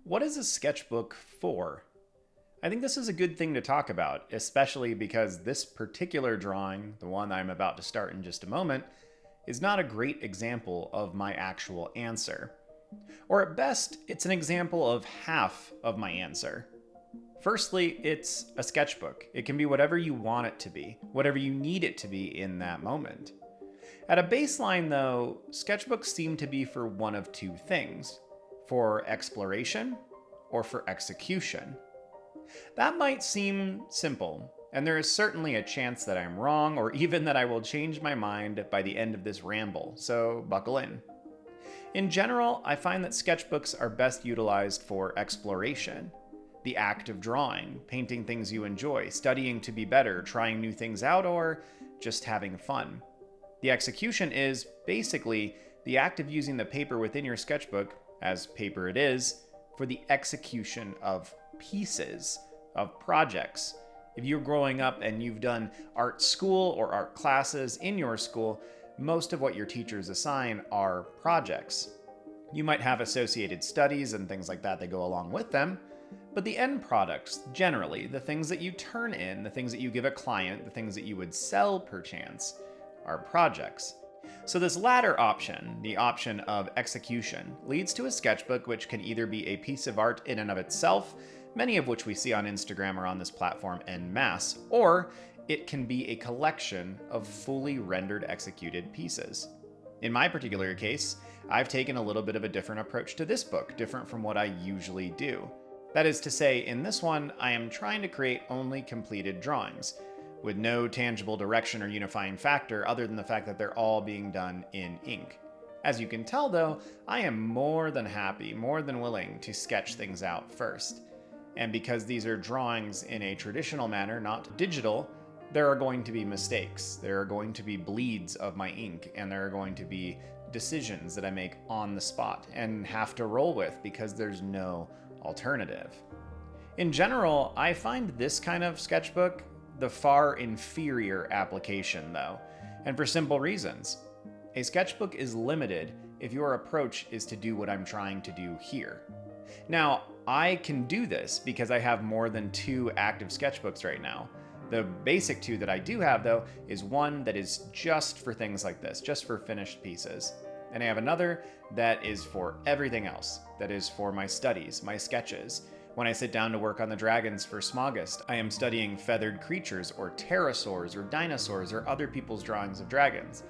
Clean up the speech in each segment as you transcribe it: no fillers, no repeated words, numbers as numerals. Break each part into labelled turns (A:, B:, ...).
A: What is a sketchbook for? I think this is a good thing to talk about, especially because this particular drawing, the one I'm about to start in just a moment, is not a great example of my actual answer. Or at best, it's an example of half of my answer. Firstly, it's a sketchbook. It can be whatever you want it to be, whatever you need it to be in that moment. At a baseline, though, sketchbooks seem to be for one of two things: for exploration or for execution. That might seem simple, and there is certainly a chance that I'm wrong, or even that I will change my mind by the end of this ramble, so buckle in. In general, I find that sketchbooks are best utilized for exploration. The act of drawing, painting things you enjoy, studying to be better, trying new things out, or just having fun. The execution is, basically, the act of using the paper within your sketchbook, as paper it is, for the execution of pieces, of projects. If you're growing up and you've done art school or art classes in your school, most of what your teachers assign are projects. You might have associated studies and things like that go along with them, but the end products, generally, the things that you turn in, the things that you give a client, the things that you would sell perchance, are projects. So this latter option, the option of execution, leads to a sketchbook which can either be a piece of art in and of itself, many of which we see on Instagram or on this platform en masse, or it can be a collection of fully rendered executed pieces. In my particular case, I've taken a little bit of a different approach to this book, different from what I usually do. That is to say, in this one, I am trying to create only completed drawings, with no tangible direction or unifying factor other than the fact that they're all being done in ink. As you can tell though, I am more than happy, more than willing to sketch things out first. And because these are drawings in a traditional manner, not digital, there are going to be mistakes. There are going to be bleeds of my ink, and there are going to be decisions that I make on the spot and have to roll with because there's no alternative. In general, I find this kind of sketchbook the far inferior application though, and for simple reasons. A sketchbook is limited if your approach is to do what I'm trying to do here. Now, I can do this because I have more than 2 active sketchbooks right now. The basic 2 that I do have though is one that is just for things like this, just for finished pieces. And I have another that is for everything else, that is for my studies, my sketches. When I sit down to work on the dragons for Smogist, I am studying feathered creatures or pterosaurs or dinosaurs or other people's drawings of dragons.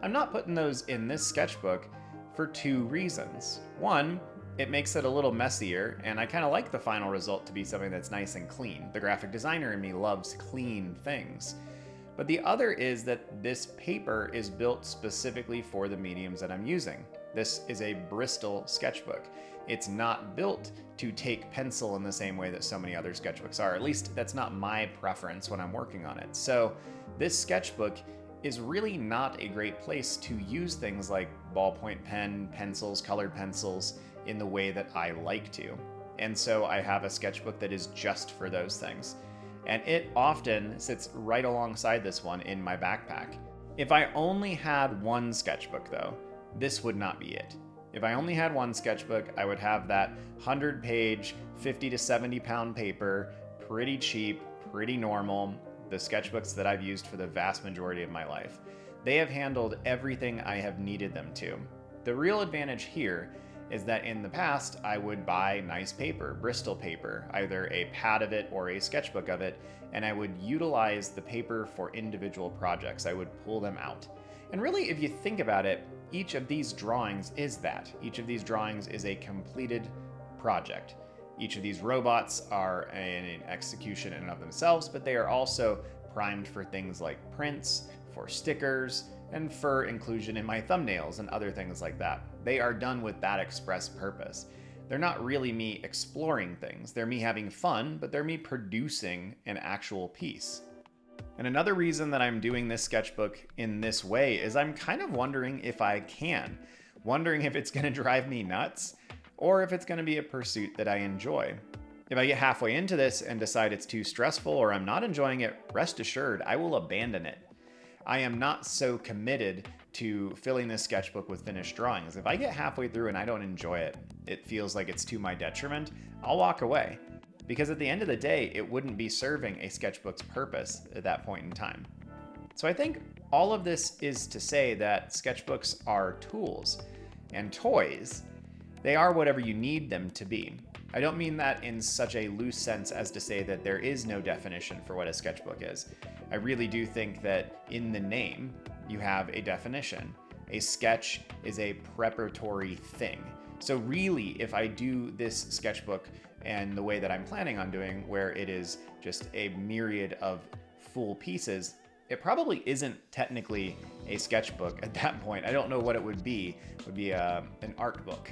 A: I'm not putting those in this sketchbook for 2 reasons. One, it makes it a little messier, and I kind of like the final result to be something that's nice and clean. The graphic designer in me loves clean things. But the other is that this paper is built specifically for the mediums that I'm using. This is a Bristol sketchbook. It's not built to take pencil in the same way that so many other sketchbooks are. At least that's not my preference when I'm working on it. So this sketchbook is really not a great place to use things like ballpoint pen, pencils, colored pencils in the way that I like to. And so I have a sketchbook that is just for those things. And it often sits right alongside this one in my backpack. If I only had one sketchbook though, this would not be it. If I only had one sketchbook, I would have that 100-page, 50 to 70 pound paper, pretty cheap, pretty normal, the sketchbooks that I've used for the vast majority of my life. They have handled everything I have needed them to. The real advantage here is that in the past, I would buy nice paper, Bristol paper, either a pad of it or a sketchbook of it, and I would utilize the paper for individual projects. I would pull them out. And really, if you think about it, each of these drawings is that. Each of these drawings is a completed project. Each of these robots are an execution in and of themselves, but they are also primed for things like prints, for stickers, and for inclusion in my thumbnails and other things like that. They are done with that express purpose. They're not really me exploring things. They're me having fun, but they're me producing an actual piece. And another reason that I'm doing this sketchbook in this way is I'm kind of wondering if I can. Wondering if it's gonna drive me nuts, or if it's gonna be a pursuit that I enjoy. If I get halfway into this and decide it's too stressful or I'm not enjoying it, rest assured I will abandon it. I am not so committed to filling this sketchbook with finished drawings. If I get halfway through and I don't enjoy it, it feels like it's to my detriment, I'll walk away. Because at the end of the day, it wouldn't be serving a sketchbook's purpose at that point in time. So I think all of this is to say that sketchbooks are tools and toys. They are whatever you need them to be. I don't mean that in such a loose sense as to say that there is no definition for what a sketchbook is. I really do think that in the name, you have a definition. A sketch is a preparatory thing. So really, if I do this sketchbook and the way that I'm planning on doing, where it is just a myriad of full pieces, it probably isn't technically a sketchbook at that point. I don't know what it would be. It would be an art book,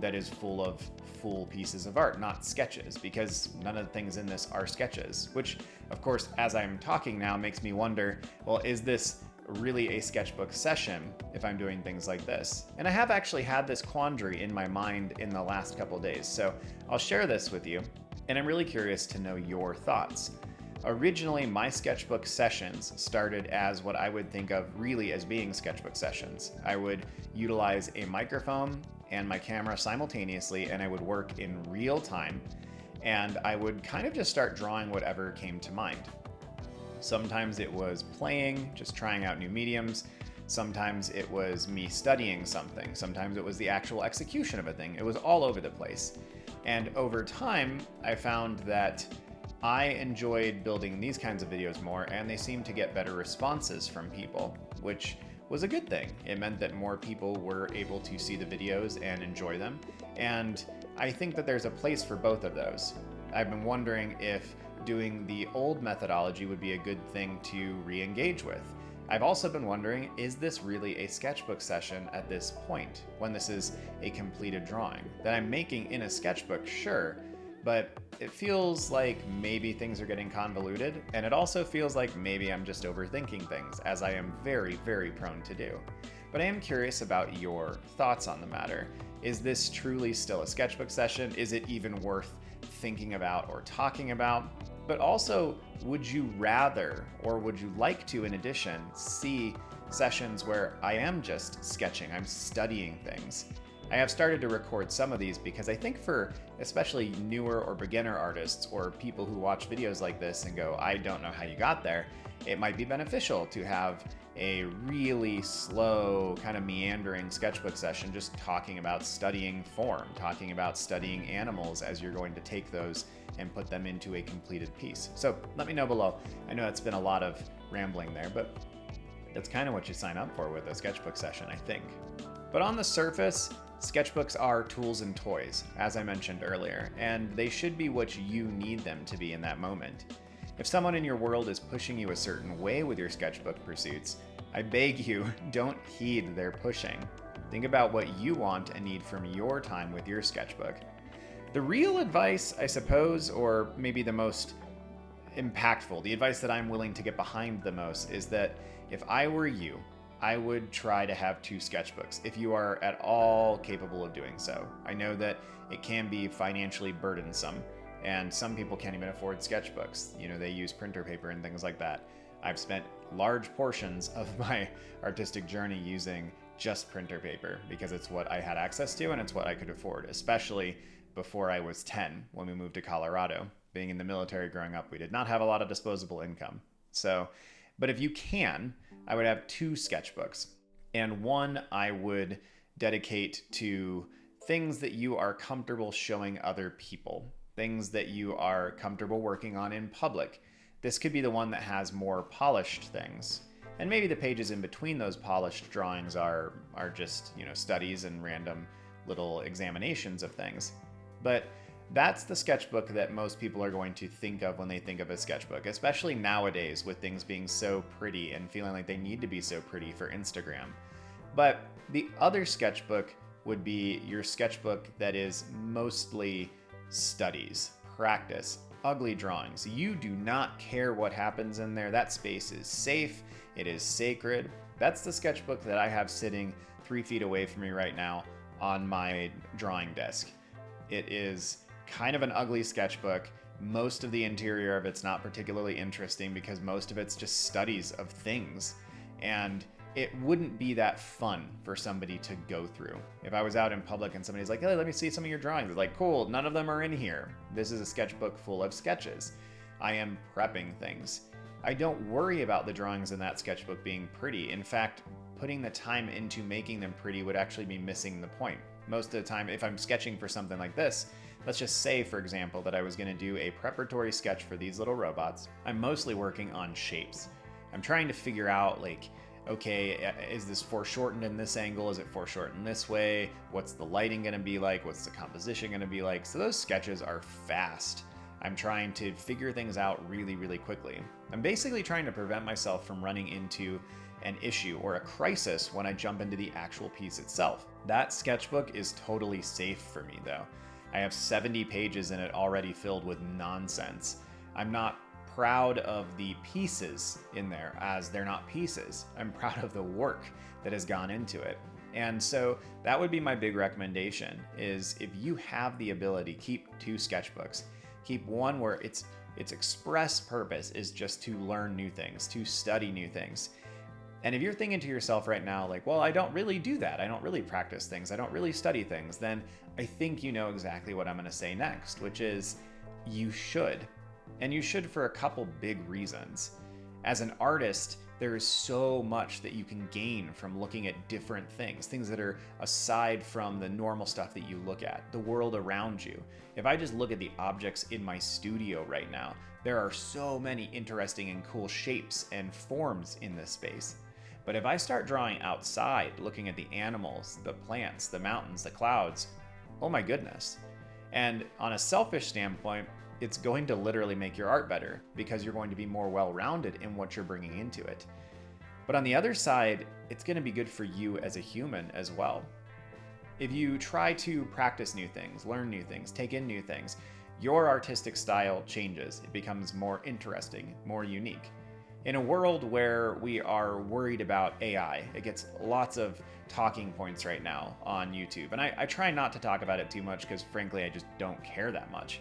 A: that is full of full pieces of art, not sketches, because none of the things in this are sketches, which, of course, as I'm talking now, makes me wonder, well, is this really a sketchbook session if I'm doing things like this? And I have actually had this quandary in my mind in the last couple days, so I'll share this with you, and I'm really curious to know your thoughts. Originally, my sketchbook sessions started as what I would think of really as being sketchbook sessions. I would utilize a microphone and my camera simultaneously, and I would work in real time, and I would kind of just start drawing whatever came to mind. Sometimes it was playing, just trying out new mediums. Sometimes it was me studying something. Sometimes it was the actual execution of a thing. It was all over the place. And over time, I found that I enjoyed building these kinds of videos more, and they seemed to get better responses from people, which was a good thing. It meant that more people were able to see the videos and enjoy them, and I think that there's a place for both of those. I've been wondering if doing the old methodology would be a good thing to re-engage with. I've also been wondering, is this really a sketchbook session at this point, when this is a completed drawing? That I'm making in a sketchbook, sure, but it feels like maybe things are getting convoluted, and it also feels like maybe I'm just overthinking things, as I am very, very prone to do. But I am curious about your thoughts on the matter. Is this truly still a sketchbook session? Is it even worth thinking about or talking about? But also, would you rather, or would you like to, in addition, see sessions where I am just sketching, I'm studying things? I have started to record some of these because I think for especially newer or beginner artists, or people who watch videos like this and go, I don't know how you got there, it might be beneficial to have a really slow, kind of meandering sketchbook session just talking about studying form, talking about studying animals as you're going to take those and put them into a completed piece. So let me know below. I know it's been a lot of rambling there, but that's kind of what you sign up for with a sketchbook session, I think. But on the surface, sketchbooks are tools and toys, as I mentioned earlier, and they should be what you need them to be in that moment. If someone in your world is pushing you a certain way with your sketchbook pursuits, I beg you, don't heed their pushing. Think about what you want and need from your time with your sketchbook. The real advice, I suppose, or maybe the most impactful, the advice that I'm willing to get behind the most, is that if I were you, I would try to have 2 sketchbooks if you are at all capable of doing so. I know that it can be financially burdensome, and some people can't even afford sketchbooks. They use printer paper and things like that. I've spent large portions of my artistic journey using just printer paper because it's what I had access to and it's what I could afford, especially before I was 10 when we moved to Colorado. Being in the military growing up, we did not have a lot of disposable income. But if you can, I would have 2 sketchbooks, and one I would dedicate to things that you are comfortable showing other people, things that you are comfortable working on in public. This could be the one that has more polished things. And maybe the pages in between those polished drawings are just, studies and random little examinations of things. But that's the sketchbook that most people are going to think of when they think of a sketchbook, especially nowadays with things being so pretty and feeling like they need to be so pretty for Instagram. But the other sketchbook would be your sketchbook that is mostly studies, practice, ugly drawings. You do not care what happens in there. That space is safe. It is sacred. That's the sketchbook that I have sitting 3 feet away from me right now on my drawing desk. It is kind of an ugly sketchbook. Most of the interior of it's not particularly interesting because most of it's just studies of things. And it wouldn't be that fun for somebody to go through. If I was out in public and somebody's like, hey, let me see some of your drawings. It's like, cool, none of them are in here. This is a sketchbook full of sketches. I am prepping things. I don't worry about the drawings in that sketchbook being pretty. In fact, putting the time into making them pretty would actually be missing the point. Most of the time, if I'm sketching for something like this, let's just say, for example, that I was going to do a preparatory sketch for these little robots. I'm mostly working on shapes. I'm trying to figure out, like, okay, is this foreshortened in this angle? Is it foreshortened this way? What's the lighting going to be like? What's the composition going to be like? So those sketches are fast. I'm trying to figure things out really, really quickly. I'm basically trying to prevent myself from running into an issue or a crisis when I jump into the actual piece itself. That sketchbook is totally safe for me though. I have 70 pages in it already filled with nonsense. I'm not proud of the pieces in there, as they're not pieces. I'm proud of the work that has gone into it. And so that would be my big recommendation, is if you have the ability, keep 2 sketchbooks. Keep one where its express purpose is just to learn new things, to study new things. And if you're thinking to yourself right now, like, well, I don't really do that. I don't really practice things. I don't really study things. Then I think you know exactly what I'm going to say next, which is you should. And you should for a couple big reasons. As an artist, there is so much that you can gain from looking at different things that are aside from the normal stuff that you look at, the world around you. If I just look at the objects in my studio right now, there are so many interesting and cool shapes and forms in this space. But if I start drawing outside, looking at the animals, the plants, the mountains, the clouds, oh my goodness. And on a selfish standpoint, it's going to literally make your art better because you're going to be more well-rounded in what you're bringing into it. But on the other side, it's going to be good for you as a human as well. If you try to practice new things, learn new things, take in new things, your artistic style changes. It becomes more interesting, more unique. In a world where we are worried about AI, it gets lots of talking points right now on YouTube. And I try not to talk about it too much because frankly, I just don't care that much.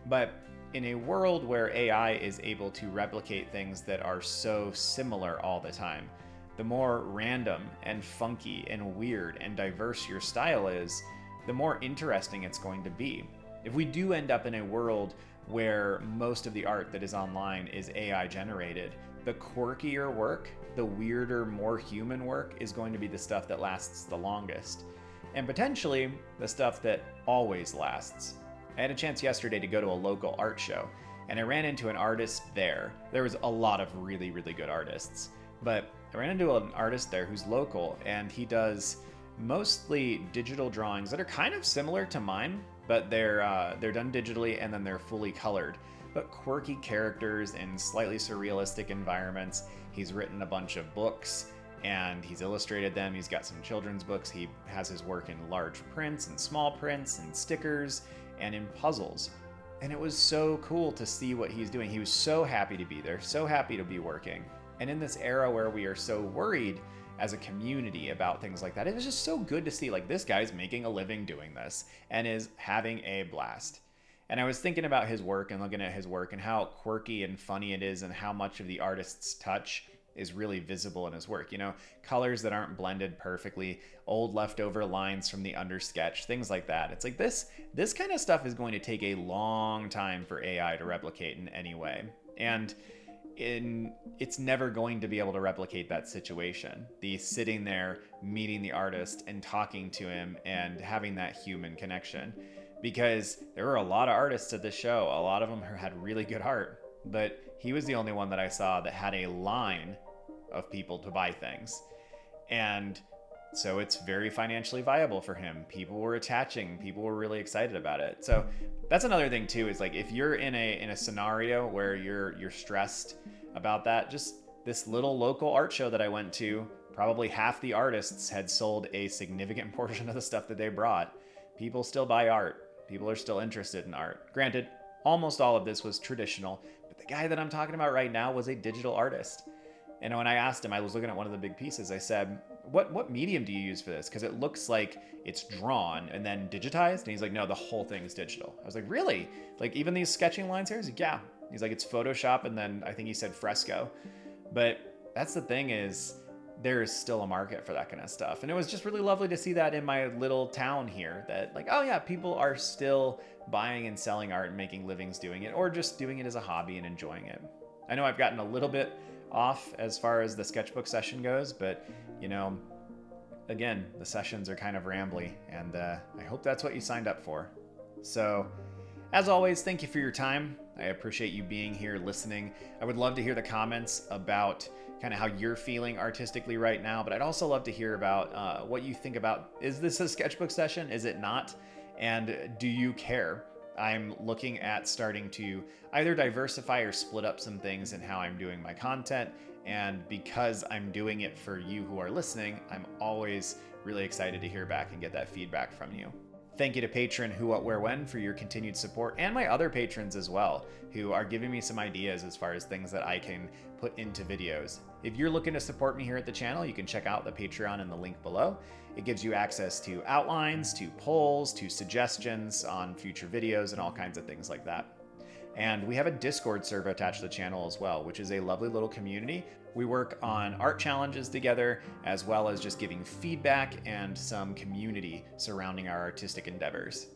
A: But in a world where AI is able to replicate things that are so similar all the time, the more random and funky and weird and diverse your style is, the more interesting it's going to be. If we do end up in a world where most of the art that is online is AI generated, the quirkier work, the weirder, more human work is going to be the stuff that lasts the longest. And potentially the stuff that always lasts. I had a chance yesterday to go to a local art show, and I ran into an artist there. There was a lot of really, really good artists, but I ran into an artist there who's local, and he does mostly digital drawings that are kind of similar to mine, but they're done digitally and then they're fully colored. But quirky characters in slightly surrealistic environments. He's written a bunch of books and he's illustrated them. He's got some children's books. He has his work in large prints and small prints and stickers and in puzzles. And it was so cool to see what he's doing. He was so happy to be there, so happy to be working. And in this era where we are so worried as a community about things like that, it was just so good to see, like, this guy's making a living doing this and is having a blast. And I was thinking about his work and looking at his work and how quirky and funny it is and how much of the artist's touch is really visible in his work. You know, colors that aren't blended perfectly, old leftover lines from the undersketch, things like that. It's like this kind of stuff is going to take a long time for AI to replicate in any way. And it's never going to be able to replicate that situation. The sitting there, meeting the artist and talking to him and having that human connection. Because there were a lot of artists at this show. A lot of them had really good art, but he was the only one that I saw that had a line of people to buy things. And so it's very financially viable for him. People were attaching, people were really excited about it. So that's another thing too, is like, if you're in a scenario where you're stressed about that, just this little local art show that I went to, probably half the artists had sold a significant portion of the stuff that they brought. People still buy art. People are still interested in art. Granted, almost all of this was traditional, but the guy that I'm talking about right now was a digital artist. And when I asked him, I was looking at one of the big pieces, I said, what medium do you use for this? Because it looks like it's drawn and then digitized. And he's like, no, the whole thing is digital. I was like, really? Like, even these sketching lines here? He's like, yeah. He's like, it's Photoshop, and then I think he said Fresco. But that's the thing, is there is still a market for that kind of stuff. And it was just really lovely to see that in my little town here, that like, oh yeah, people are still buying and selling art and making livings doing it, or just doing it as a hobby and enjoying it. I know I've gotten a little bit off as far as the sketchbook session goes, but you know, again, the sessions are kind of rambly, and I hope that's what you signed up for. So, as always, thank you for your time. I appreciate you being here listening. I would love to hear the comments about kind of how you're feeling artistically right now, but I'd also love to hear about what you think about, is this a sketchbook session? Is it not? And do you care? I'm looking at starting to either diversify or split up some things in how I'm doing my content. And because I'm doing it for you who are listening, I'm always really excited to hear back and get that feedback from you. Thank you to patron Who, What, Where, When for your continued support, and my other patrons as well, who are giving me some ideas as far as things that I can put into videos. If you're looking to support me here at the channel, you can check out the Patreon in the link below. It gives you access to outlines, to polls, to suggestions on future videos, and all kinds of things like that. And we have a Discord server attached to the channel as well, which is a lovely little community. We work on art challenges together, as well as just giving feedback and some community surrounding our artistic endeavors.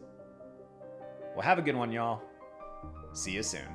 A: Well, have a good one, y'all. See you soon.